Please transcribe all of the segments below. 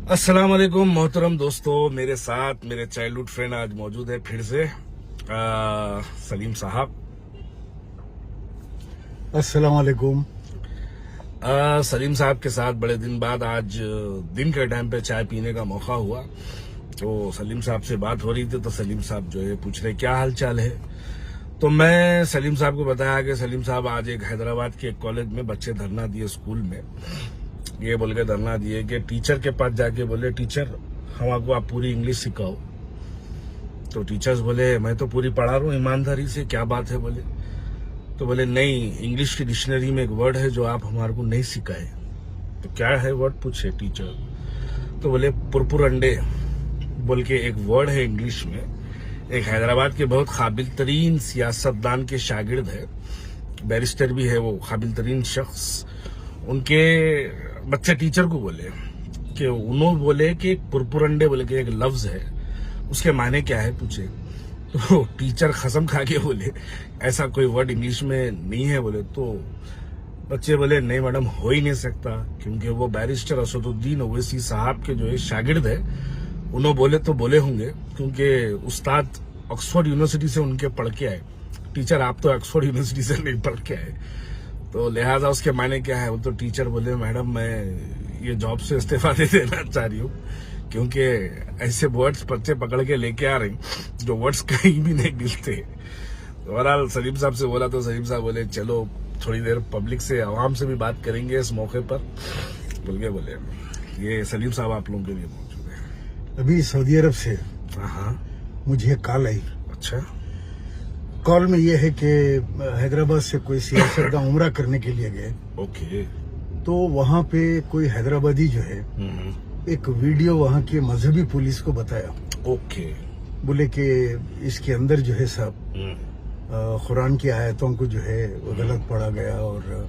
अस्सलाम वालेकुम मोहतरम दोस्तों, मेरे साथ मेरे चाइल्डहुड फ्रेंड आज मौजूद है फिर से सलीम साहब। अस्सलाम वालेकुम। सलीम साहब के साथ बड़े दिन बाद आज दिन के टाइम पे चाय पीने का मौका हुआ, तो सलीम साहब से बात हो रही थी। तो सलीम साहब जो है पूछ रहे क्या हाल चाल है। तो मैं सलीम साहब को बताया कि सलीम साहब आज एक हैदराबाद के एक कॉलेज में बच्चे धरना दिए स्कूल में। ये बोल के धरना दिए कि टीचर के पास जाके बोले टीचर हमको आप पूरी इंग्लिश सिखाओ। तो टीचर्स बोले मैं तो पूरी पढ़ा रहा हूँ ईमानदारी से, क्या बात है बोले। तो बोले नहीं, इंग्लिश की डिक्शनरी में एक वर्ड है जो आप हमारे को नहीं सिखाए। तो क्या है वर्ड पूछे टीचर। तो बोले पुरपुरंडे बोल के एक वर्ड है इंग्लिश में। एक हैदराबाद के बहुत काबिल तरीन सियासतदान के शागिर्द है, बैरिस्टर भी है वो, काबिल तरीन शख्स। उनके बच्चे टीचर को बोले कि उन्होंने बोले कि पुरपुरंडे बोले कि एक लफ्ज है, उसके माने क्या है पूछे। तो टीचर कसम खा के बोले ऐसा कोई वर्ड इंग्लिश में नहीं है बोले। तो बच्चे बोले नहीं मैडम, हो ही नहीं सकता, क्योंकि वो बैरिस्टर असदुद्दीन ओवैसी साहब के जो है शागिर्द है। उन्होंने बोले तो बोले होंगे, क्योंकि उस्ताद ऑक्सफोर्ड यूनिवर्सिटी से उनके पढ़ के आए। टीचर आप तो ऑक्सफोर्ड यूनिवर्सिटी से नहीं पढ़ के आए, तो लिहाजा उसके मायने क्या है। वो तो टीचर बोले मैडम मैं ये जॉब से इस्तीफा दे देना चाह रही हूँ, क्योंकि ऐसे वर्ड्स बच्चे पकड़ के लेके आ रहे जो वर्ड्स कहीं भी नहीं मिलते। तो बहरहाल सलीम साहब से बोला तो सलीम साहब बोले चलो थोड़ी देर पब्लिक से, आवाम से भी बात करेंगे इस मौके पर बोल के बोले। ये सलीम साहब आप लोगों के लिए मौजूद है। अभी सऊदी अरब से हाँ, मुझे कॉल आई। अच्छा, कॉल में ये है कि हैदराबाद से कोई सियासतदान उम्रा करने के लिए गए। ओके। तो वहाँ पे कोई हैदराबादी जो है एक वीडियो वहाँ के मजहबी पुलिस को बताया। ओके। बोले कि इसके अंदर जो है साहब कुरान की आयतों को जो है वो गलत पढ़ा गया और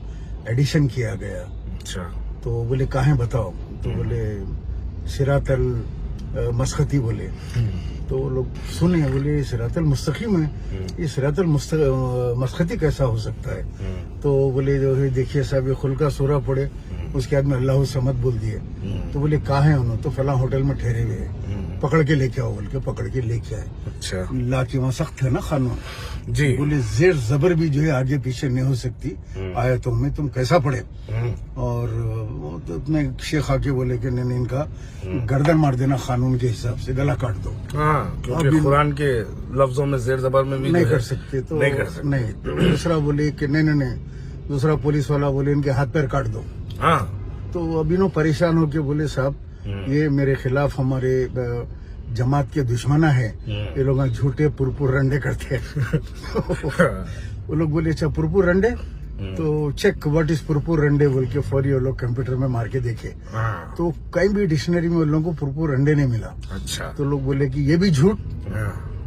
एडिशन किया गया। अच्छा। तो बोले कहाँ बताओ। तो बोले सिरातल मस्खती बोले। तो वो लोग सुने, बोले सिरातल मुस्तकीम है, ये सिरातल मस्खती कैसा हो सकता है। तो बोले जो है देखिए साहब ये खुल का सूरा पढ़े, उसके बाद में अल्लाह समद बोल दिए। तो बोले कहाँ है उन्होंने। तो फला होटल में ठहरे हुए हैं, पकड़ के लेके आओ बोल के पकड़ के लेके आए। अच्छा। ला के वहाँ सख्त है ना कानून जी। बोले जेर जबर भी जो है आगे पीछे नहीं हो सकती आयतों में, तुम कैसा पढ़े। और तो उसमें शेख आके बोले कि नहीं इनका गर्दन मार देना कानून के हिसाब से, गला काट दो। हाँ, क्योंकि कुरान के लफ्जों में जेर जबर में भी नहीं कर सकते। तो नहीं कर सकते। नहीं। तो दूसरा बोले कि नहीं, दूसरा पुलिस वाला बोले इनके हाथ पैर काट दो। हाँ। तो अभी नो परेशान होके बोले साहब ये मेरे खिलाफ हमारे जमात के दुश्मना है, ये लोग झूठे पुरपुर रंडे करते हैं। वो लोग बोले अच्छा पुरपुर रंडे, तो चेक व्हाट इज पुरपुर रंडे बोल के फौरी वो लोग कंप्यूटर में मार के देखे। तो कहीं भी डिक्शनरी में उन लोगों को पुरपुर रंडे नहीं मिला। अच्छा। तो लोग बोले कि ये भी झूठ।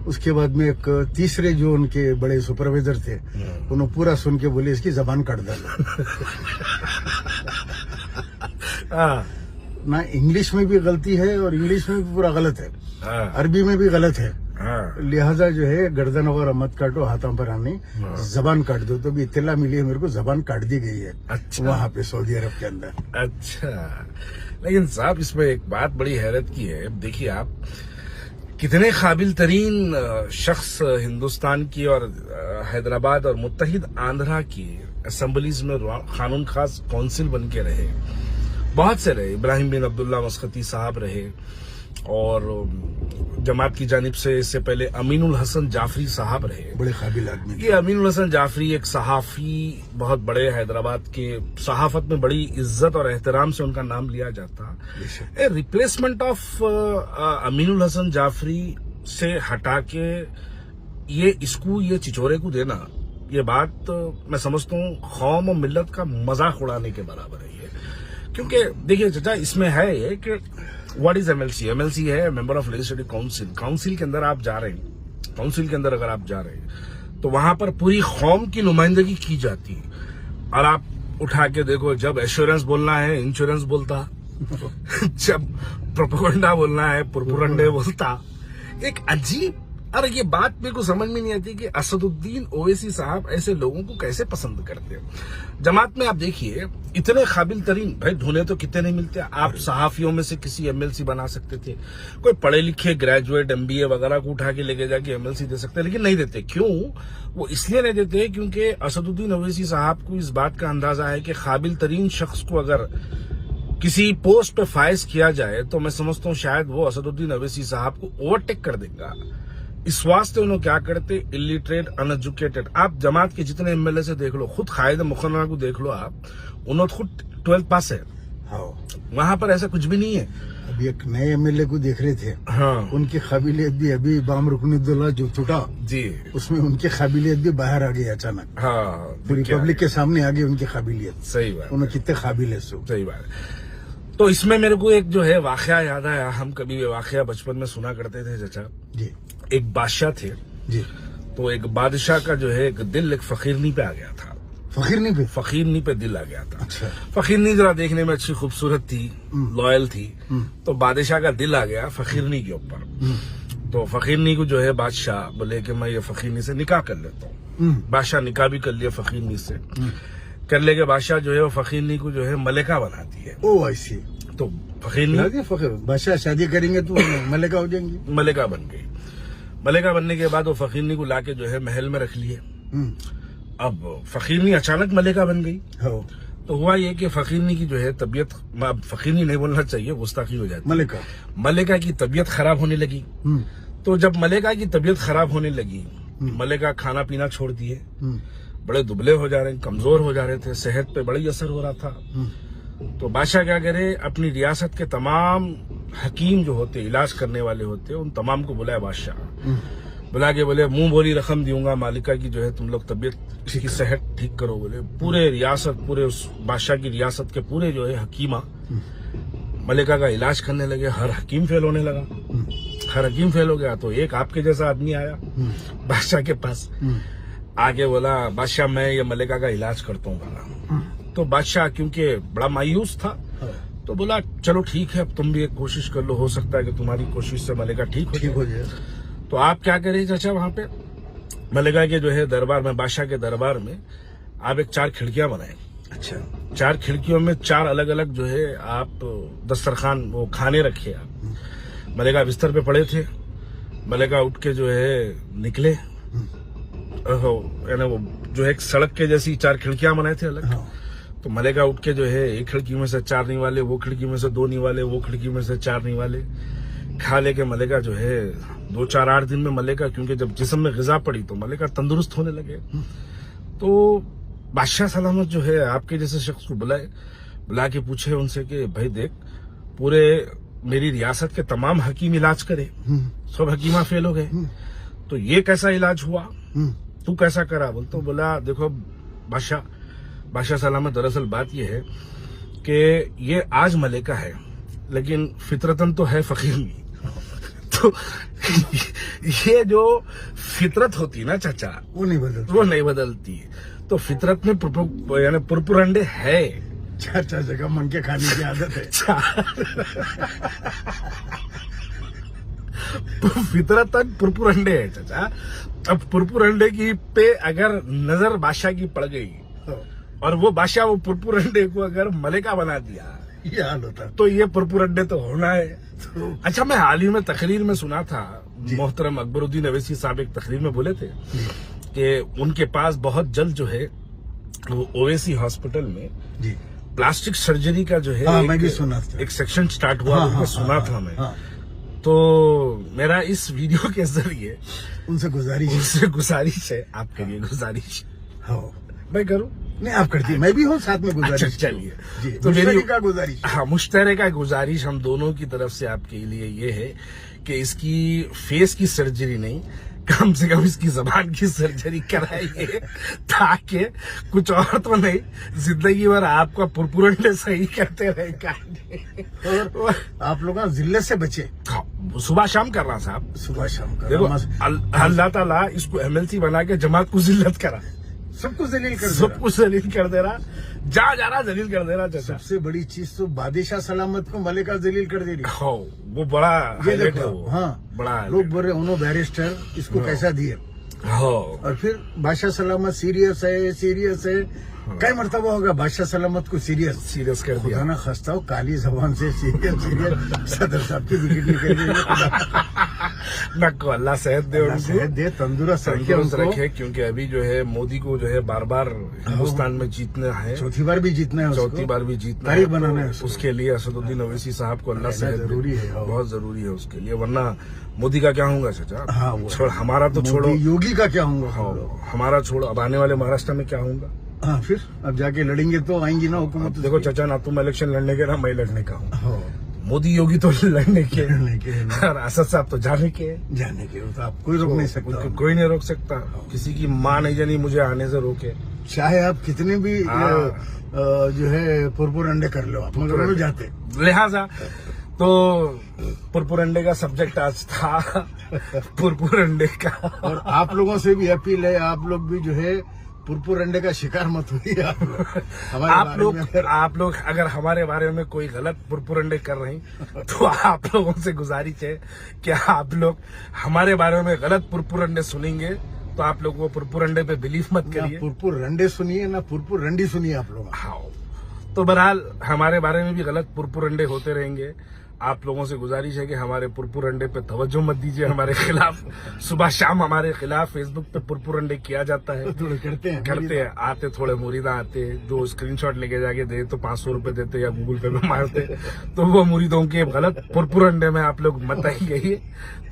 उसके बाद में एक तीसरे जो उनके बड़े सुपरवाइजर थे उन्होंने पूरा सुन के बोले इसकी जबान काट डालो। ना इंग्लिश में भी गलती है और इंग्लिश में भी पूरा गलत है, अरबी में भी गलत है। लिहाजा जो है गर्दन वगैरह मत काटो, हाथों पर आने जबान काट दो। तो भी इत्तला मिली है मेरे को, जबान काट दी गई है। अच्छा। वहाँ पे सऊदी अरब के अंदर। अच्छा, लेकिन साहब इसमें एक बात बड़ी हैरत की है। देखिए आप कितने काबिल तरीन शख्स हिंदुस्तान की और हैदराबाद और मुत्तहिद आंध्रा की असेंबलीज में कानून खास काउंसिल बन के रहे, बहुत से रहे। इब्राहिम बिन अब्दुल्ला मस्खती साहब रहे, और जमात की जानिब से इससे पहले अमीनुल हसन जाफरी साहब रहे, बड़े काबिल आदमी। ये अमीनुल हसन जाफरी एक सहाफी, बहुत बड़े हैदराबाद के, सहाफत में बड़ी इज्जत और एहतराम से उनका नाम लिया जाता। रिप्लेसमेंट ऑफ अमीनुल हसन जाफरी से हटा के ये चिचोरे को देना, ये बात मैं समझता हूँ कौम और मिल्लत का मजाक उड़ाने के बराबर है ये। क्योंकि देखिए चाचा, इसमें है ये कि व्हाट इज एमएलसी। एमएलसी है member of legislative council. Council के अंदर आप जा रहे हैं, काउंसिल के अंदर अगर आप जा रहे हैं तो वहां पर पूरी कौम की नुमाइंदगी की जाती है। और आप उठा के देखो, जब एश्योरेंस बोलना है इंश्योरेंस बोलता, जब प्रोपेगेंडा बोलना है पुरपुरंडे बोलता। एक अजीब अरे ये बात मेरे को समझ में नहीं आती कि असदुद्दीन ओवैसी साहब ऐसे लोगों को कैसे पसंद करते हैं। जमात में आप देखिए इतने काबिल तरीन भाई ढूंढे तो कितने नहीं मिलते। आप सहाफियों में से किसी एमएलसी बना सकते थे, कोई पढ़े लिखे ग्रेजुएट एमबीए वगैरह को उठा के लेके जाके एमएलसी दे सकते, लेकिन नहीं देते। क्यों? वो इसलिए नहीं देते क्योंकि असदुद्दीन ओवैसी साहब को इस बात का अंदाजा है कि काबिल तरीन शख्स को अगर किसी पोस्ट पे फाइज किया जाए तो मैं समझता हूँ शायद वो असदुद्दीन ओवैसी साहब को ओवरटेक कर देगा। इस वास्ते उन्होंने क्या करते, इलिटरेट अनएजुकेटेड। आप जमात के जितने एमएलए से देख लो, खुद खालिद मुखर्रर को देख लो, आप उन्होंने खुद 12th पास है। वहां पर ऐसा कुछ भी नहीं है। अभी एक नए एमएलए को देख रहे थे, हाँ उनकी काबिलियत भी अभी बाम रुकनुद्दौला जो छूटा जी, उसमें उनकी काबिलियत भी बाहर आ गई अचानक। हाँ पूरी पब्लिक के सामने आ गई उनकी काबिलियत। सही बात, उन्हें कितने काबिल है। सही बात। तो इसमें मेरे को एक जो है वाकया याद आया। हम कभी ये वाकया बचपन में सुना करते थे चाचा जी। एक बादशाह थे जी। तो एक बादशाह का जो है एक दिल एक फकीरनी पे आ गया था। फकीरनी पे दिल आ गया था। अच्छा। फकीरनी जरा देखने में अच्छी खूबसूरत थी, लॉयल थी, तो बादशाह का दिल आ गया फकीरनी के ऊपर। तो फकीरनी को जो है बादशाह बोले कि मैं ये फकीरनी से निकाह कर लेता हूँ। बादशाह निकाह भी कर लिया फकीरनी से। कर ले के बादशाह जो है वो फकीरनी को जो है मलिका बनाती है। ओ ऐसी। तो फकीरनी बादशाह शादी करेंगे तो मलिका हो जाएंगी। मलिका बन गई। मलिका बनने के बाद वो फकीरनी को लाके जो है महल में रख लिए। अब फकीरनी अचानक मलिका बन गई। तो हुआ ये कि फकीरनी की जो है तबीयत, फकीरनी नहीं बोलना चाहिए, गुस्ताखी हो जाती, मलिका की तबीयत खराब होने लगी। तो जब मलिका की तबीयत खराब होने लगी, मलिका खाना पीना छोड़ दिए, बड़े दुबले हो जा रहे, कमजोर हो जा रहे थे, सेहत पे बड़ी असर हो रहा था। तो बादशाह क्या करे, अपनी रियासत के तमाम हकीम जो होते, इलाज करने वाले होते, उन तमाम को बुलाया बादशाह। बुला के बोले मुंह बोली रकम दूंगा मालिका की जो है तुम लोग तबीयत की सेहत ठीक करो। बोले पूरे रियासत, पूरे उस बादशाह की रियासत के पूरे जो है हकीमा मलिका का इलाज करने लगे। हर हकीम फेल होने लगा। हर हकीम फेल हो गया तो एक आपके जैसा आदमी आया बादशाह के पास, आगे बोला बादशाह मैं ये मलिका का इलाज करता हूँ। तो बादशाह क्योंकि बड़ा मायूस था तो बोला चलो ठीक है, अब तुम भी एक कोशिश कर लो, हो सकता है कि तुम्हारी कोशिश से मलिका ठीक हो जाए। तो आप क्या करें चाचा, वहां पे मलिका के जो है दरबार में, बादशाह के दरबार में आप एक 4 खिड़कियां बनाए। अच्छा। 4 खिड़कियों में 4 अलग अलग जो है आप दस्तरखान वो खाने रखे। आप मलिका बिस्तर पे पड़े थे, मलिका उठ के जो है निकले, यानी वो जो एक सड़क के जैसी 4 खिड़कियां बनाए थे अलग। तो मलिका उठ के जो है एक खिड़की में से 4 निवाले, वो खिड़की में से 2 निवाले, वो खिड़की में से 4 निवाले खा लेके मलिका जो है 2-4-8 दिन में मलिका, क्योंकि जब जिस्म में ग़िज़ा पड़ी तो मलिका तंदुरुस्त होने लगे। तो बादशाह सलामत जो है आपके जैसे शख्स को बुला के पूछे उनसे कि भाई देख, पूरे मेरी रियासत के तमाम हकीम इलाज करे, सब हकीमा फेल हो गए, तो ये कैसा इलाज हुआ, तू कैसा करा? तो बोला देखो बादशाह सलामत, दरअसल बात यह है कि ये आज मलिका है लेकिन फितरतन तो है फकीरनी। तो ये जो फितरत होती है ना चाचा, वो नहीं बदलती। तो फितरत में यानी पुरपुरंडे है, 4 जगह मन के खाने की आदत है। फितरतन पुरपुरंडे है चाचा। अब पुरपुरंडे की पे अगर नजर बादशाह की पड़ गई और वो बादशाह वो पुरपुरंडे को अगर मलिका बना दिया, ये हाल होता, तो ये पुरपुरंडे तो होना है। अच्छा, मैं हाल ही में तकरीर में सुना था, मोहतरम अकबरुद्दीन अवैसी साहब एक तकरीर में बोले थे कि उनके पास बहुत जल्द जो है वो ओवैसी हॉस्पिटल में प्लास्टिक सर्जरी का जो है मैं भी सुना था, एक सेक्शन स्टार्ट हुआ। सुना था मैं। तो मेरा इस वीडियो के जरिए उनसे गुजारिश है, आपके लिए गुजारिश। मैं करूं? नहीं, आप करती, मैं भी हूँ साथ में गुजारिश। अच्छा, चलिए। तो मेरी का गुजारिश, हाँ, मुश्तरका गुजारिश हम दोनों की तरफ से आपके लिए ये है कि इसकी फेस की सर्जरी नहीं, कम से कम इसकी जबान की सर्जरी कराइए, ताकि कुछ और तो नहीं, जिंदगी भर आपका पुरपुरंडे सही करते रहे। और आप लोग जिल्लत से बचे। हाँ, सुबह शाम कर रहा साहब, सुबह शाम कर। देखो अल्लाह ताला इसको एमएलसी बना के जमात को जिल्लत करा, सबको जलील कर सब कुछ जलील कर दे रहा, जा रहा जलील कर दे रहा चाचा। सबसे बड़ी चीज तो बादशाह सलामत को मलिका जलील कर दे रही। हो, वो बड़ा ये हाईलाइट है देखो, वो, हाँ बड़ा लोग बोल रहे उन्होंने बैरिस्टर इसको कैसा दिए, हो। और फिर बादशाह सलामत सीरियस है कई मरतबा होगा बादशाह सलामत को सीरियस कर दिया। खुदा ना खस्ता हो, काली जबान से सीरियस सदर साहब की विकेट निकल गई। नको अल्लाह सेहत दे, अल्लाह उनको सेहत दे, तंदुरुस्त तंदुरुस्त रखे रखे, क्योंकि अभी जो है मोदी को जो है बार बार हिंदुस्तान में जीतना है, चौथी बार भी जीतना है उसको, चौथी बार भी जीतना तारीख है, बनाना है तो उसको। उसके लिए असदुद्दीन ओवैसी साहब को अल्लाह सेहत दे, जरूरी है, हाँ। बहुत जरूरी है उसके लिए, वरना मोदी का क्या होगा चाचा। हाँ, वो छोड़, हमारा तो छोड़ो, मोदी, योगी का क्या होगा। हाँ, हमारा छोड़ो, अब आने वाले महाराष्ट्र में क्या होगा। हाँ, फिर अब जाके लड़ेंगे तो आएंगी ना अब हुकूमत। देखो चाचा, ना तुम इलेक्शन लड़ने के ना मैं लड़ने का हूँ, हाँ, मोदी योगी तो लड़ने के लड़ने के हैं। और असद साहब तो जाने के हैं। जाने के तो आप कोई रोक नहीं सकता, उनको कोई नहीं रोक सकता, किसी की माँ नहीं जानी मुझे आने से रोके। चाहे आप कितने भी हाँ। जो है पुरपुर अंडे कर लो आप, मगर वो जाते। लिहाजा तो पुरपुर अंडे का सब्जेक्ट आज था, पुरपुर अंडे का। और आप लोगों से भी अपील है, आप लोग भी जो है पुरपुर अंडे का शिकार मत होइए। आप लोग अगर हमारे बारे में कोई गलत पुरपुर अंडे कर रहे हैं तो आप लोगों से गुजारिश है कि आप लोग हमारे बारे में गलत पुरपुर अंडे सुनेंगे तो आप लोग वो पुरपुर अंडे पे बिलीव मत करिए। पुरपुर रंडे सुनिए ना पुरपुर रंडी सुनिए आप लोग। हाँ, तो बहरहाल हमारे बारे में भी गलत पुरपुर अंडे होते रहेंगे। आप लोगों से गुजारिश है कि हमारे पुरपुर अंडे पे तवज्जो मत दीजिए। हमारे खिलाफ सुबह शाम हमारे खिलाफ फेसबुक पे पुरपुर अंडे किया जाता है, करते हैं आते थोड़े मुरीदा आते जो स्क्रीनशॉट लेके जाके दे तो 500 रुपए देते या गूगल पे में मारते, तो वो मुरीदों के गलत पुरपुर अंडे में आप लोग मत आइए।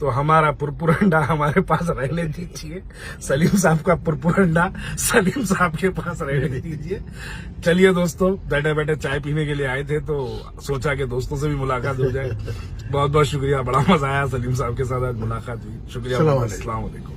तो हमारा पुरपुर अंडा हमारे पास रहने दीजिए, सलीम साहब का पुरपुर अंडा सलीम साहब के पास रहने दीजिए। चलिए दोस्तों, बैठे बैठे चाय पीने के लिए आए थे तो सोचा कि दोस्तों से भी मुलाकात हो जाए। बहुत बहुत शुक्रिया, बड़ा मजा आया, सलीम साहब के साथ आज मुलाकात हुई। शुक्रिया, अस्सलाम वालेकुम।